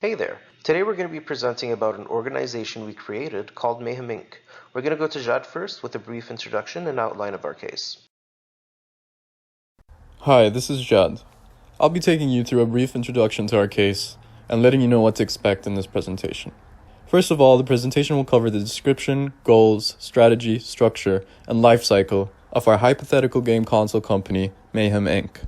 Hey there. Today we're going to be presenting about an organization we created called Mayhem Inc. We're going to go to Jad first with a brief introduction and outline of our case. Hi, this is Jad. I'll be taking you through a brief introduction to our case and letting you know what to expect in this presentation. First of all, the presentation will cover the description, goals, strategy, structure, and life cycle of our hypothetical game console company, Mayhem Inc.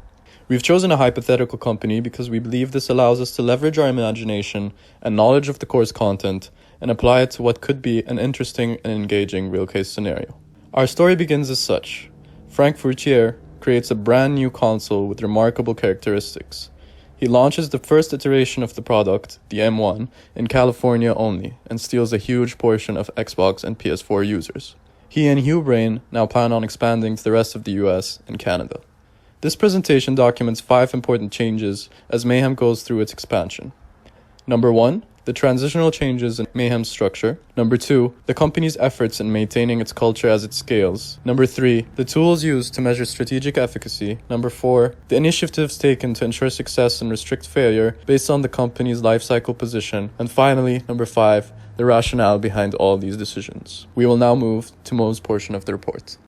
We've chosen a hypothetical company because we believe this allows us to leverage our imagination and knowledge of the course content and apply it to what could be an interesting and engaging real case scenario. Our story begins as such. Frank Furtier creates a brand new console with remarkable characteristics. He launches the first iteration of the product, the M1, in California only and steals a huge portion of Xbox and PS4 users. He and Hugh Brain now plan on expanding to the rest of the US and Canada. This presentation documents 5 important changes as Mayhem goes through its expansion. Number 1, the transitional changes in Mayhem's structure. Number 2, the company's efforts in maintaining its culture as it scales. Number 3, the tools used to measure strategic efficacy. Number 4, the initiatives taken to ensure success and restrict failure based on the company's life cycle position. And finally, number 5, the rationale behind all these decisions. We will now move to Mo's portion of the report.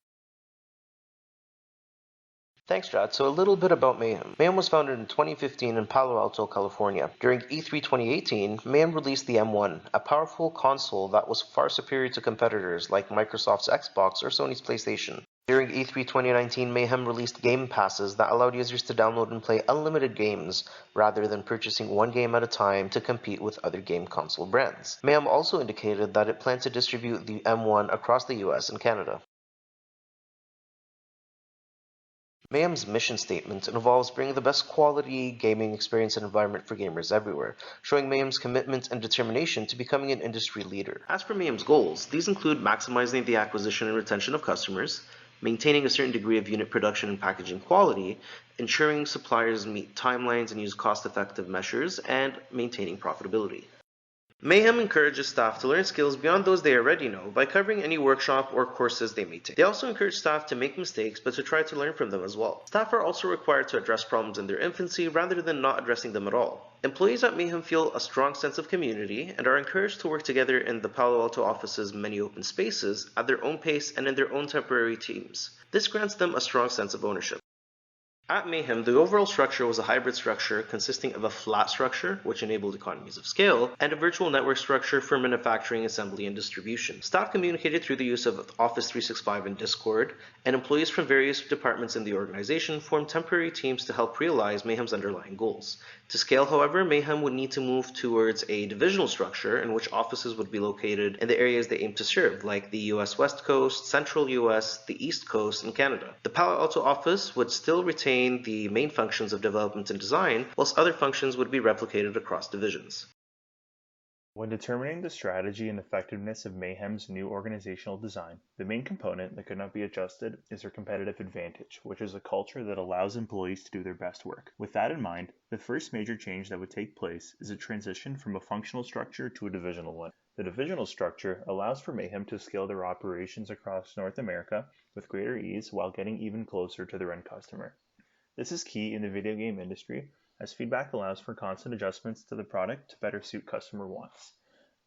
Thanks, Jad. So a little bit about Mayhem. Mayhem was founded in 2015 in Palo Alto, California. During E3 2018, Mayhem released the M1, a powerful console that was far superior to competitors like Microsoft's Xbox or Sony's PlayStation. During E3 2019, Mayhem released game passes that allowed users to download and play unlimited games rather than purchasing one game at a time to compete with other game console brands. Mayhem also indicated that it planned to distribute the M1 across the US and Canada. Mayhem's mission statement involves bringing the best quality gaming experience and environment for gamers everywhere, showing Mayhem's commitment and determination to becoming an industry leader. As for Mayhem's goals, these include maximizing the acquisition and retention of customers, maintaining a certain degree of unit production and packaging quality, ensuring suppliers meet timelines and use cost-effective measures, and maintaining profitability. Mayhem encourages staff to learn skills beyond those they already know by covering any workshop or courses they may take. They also encourage staff to make mistakes but to try to learn from them as well. Staff are also required to address problems in their infancy rather than not addressing them at all. Employees at Mayhem feel a strong sense of community and are encouraged to work together in the Palo Alto office's many open spaces at their own pace and in their own temporary teams. This grants them a strong sense of ownership. At Mayhem, the overall structure was a hybrid structure consisting of a flat structure, which enabled economies of scale, and a virtual network structure for manufacturing, assembly, and distribution. Staff communicated through the use of Office 365 and Discord, and employees from various departments in the organization formed temporary teams to help realize Mayhem's underlying goals. To scale, however, Mayhem would need to move towards a divisional structure in which offices would be located in the areas they aim to serve, like the US West Coast, Central US, the East Coast, and Canada. The Palo Alto office would still retain the main functions of development and design, whilst other functions would be replicated across divisions. When determining the strategy and effectiveness of Mayhem's new organizational design, the main component that could not be adjusted is their competitive advantage, which is a culture that allows employees to do their best work. With that in mind, the first major change that would take place is a transition from a functional structure to a divisional one. The divisional structure allows for Mayhem to scale their operations across North America with greater ease while getting even closer to their end customer. This is key in the video game industry, as feedback allows for constant adjustments to the product to better suit customer wants.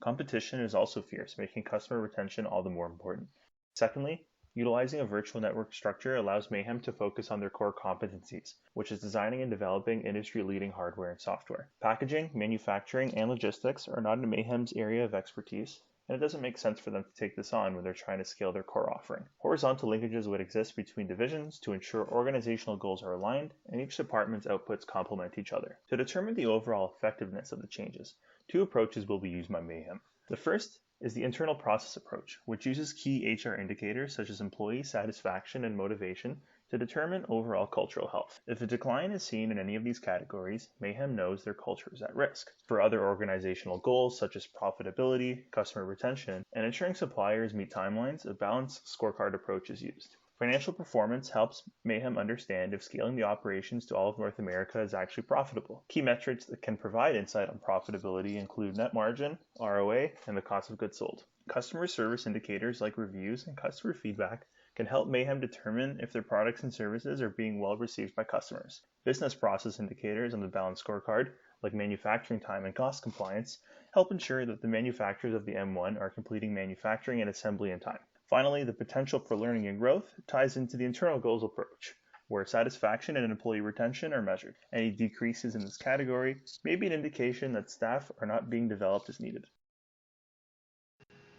Competition is also fierce, making customer retention all the more important. Secondly, utilizing a virtual network structure allows Mayhem to focus on their core competencies, which is designing and developing industry-leading hardware and software. Packaging, manufacturing, and logistics are not in Mayhem's area of expertise, and it doesn't make sense for them to take this on when they're trying to scale their core offering. Horizontal linkages would exist between divisions to ensure organizational goals are aligned and each department's outputs complement each other. To determine the overall effectiveness of the changes, 2 approaches will be used by Mayhem. The first is the internal process approach, which uses key HR indicators such as employee satisfaction and motivation to determine overall cultural health. If a decline is seen in any of these categories, Mayhem knows their culture is at risk. For other organizational goals such as profitability, customer retention, and ensuring suppliers meet timelines, a balanced scorecard approach is used. Financial performance helps Mayhem understand if scaling the operations to all of North America is actually profitable. Key metrics that can provide insight on profitability include net margin, ROA, and the cost of goods sold. Customer service indicators like reviews and customer feedback can help Mayhem determine if their products and services are being well received by customers. Business process indicators on the balanced scorecard like manufacturing time and cost compliance, help ensure that the manufacturers of the M1 are completing manufacturing and assembly in time. Finally, the potential for learning and growth ties into the internal goals approach, where satisfaction and employee retention are measured. Any decreases in this category may be an indication that staff are not being developed as needed.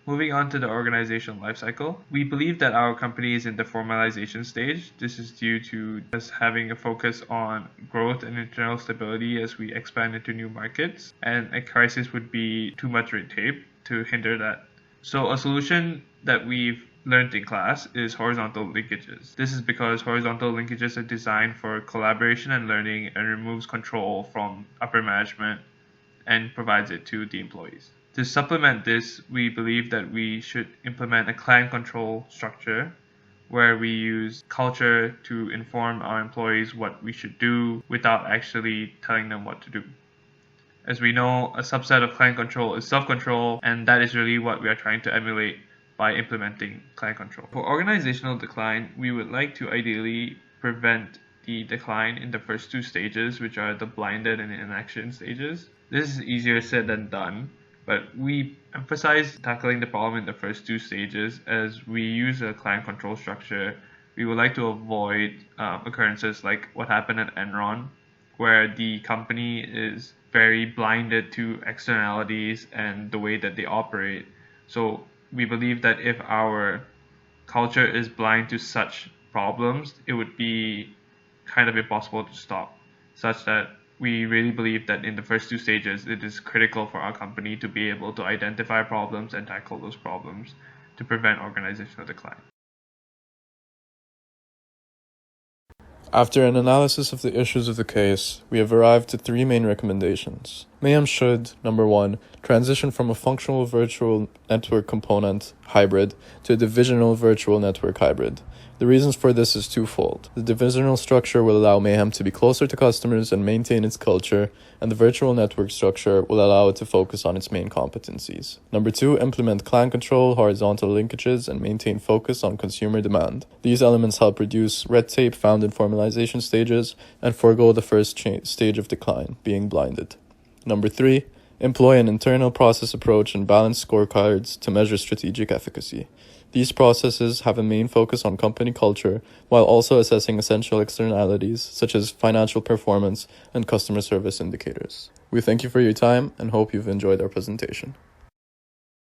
Moving on to the organizational lifecycle, we believe that our company is in the formalization stage. This is due to us having a focus on growth and internal stability as we expand into new markets, and a crisis would be too much red tape to hinder that. So a solution that we've learned in class is horizontal linkages. This is because horizontal linkages are designed for collaboration and learning and removes control from upper management and provides it to the employees. To supplement this, we believe that we should implement a client control structure where we use culture to inform our employees what we should do without actually telling them what to do. As we know, a subset of client control is self-control, and that is really what we are trying to emulate by implementing client control. For organizational decline, we would like to ideally prevent the decline in the first two stages, which are the blinded and inaction stages. This is easier said than done, but we emphasize tackling the problem in the first two stages. As we use a client control structure, we would like to avoid occurrences like what happened at Enron, where the company is very blinded to externalities and the way that they operate. So we believe that if our culture is blind to such problems, it would be kind of impossible to stop, such that we really believe that in the first two stages, it is critical for our company to be able to identify problems and tackle those problems to prevent organizational decline. After an analysis of the issues of the case, we have arrived at three main recommendations. Mayhem should, number 1, transition from a functional virtual network component hybrid to a divisional virtual network hybrid. The reasons for this is twofold. The divisional structure will allow Mayhem to be closer to customers and maintain its culture, and the virtual network structure will allow it to focus on its main competencies. Number 2, implement client control, horizontal linkages, and maintain focus on consumer demand. These elements help reduce red tape found in formalization stages and forego the first stage of decline, being blinded. Number 3, employ an internal process approach and balanced scorecards to measure strategic efficacy. These processes have a main focus on company culture while also assessing essential externalities such as financial performance and customer service indicators. We thank you for your time and hope you've enjoyed our presentation.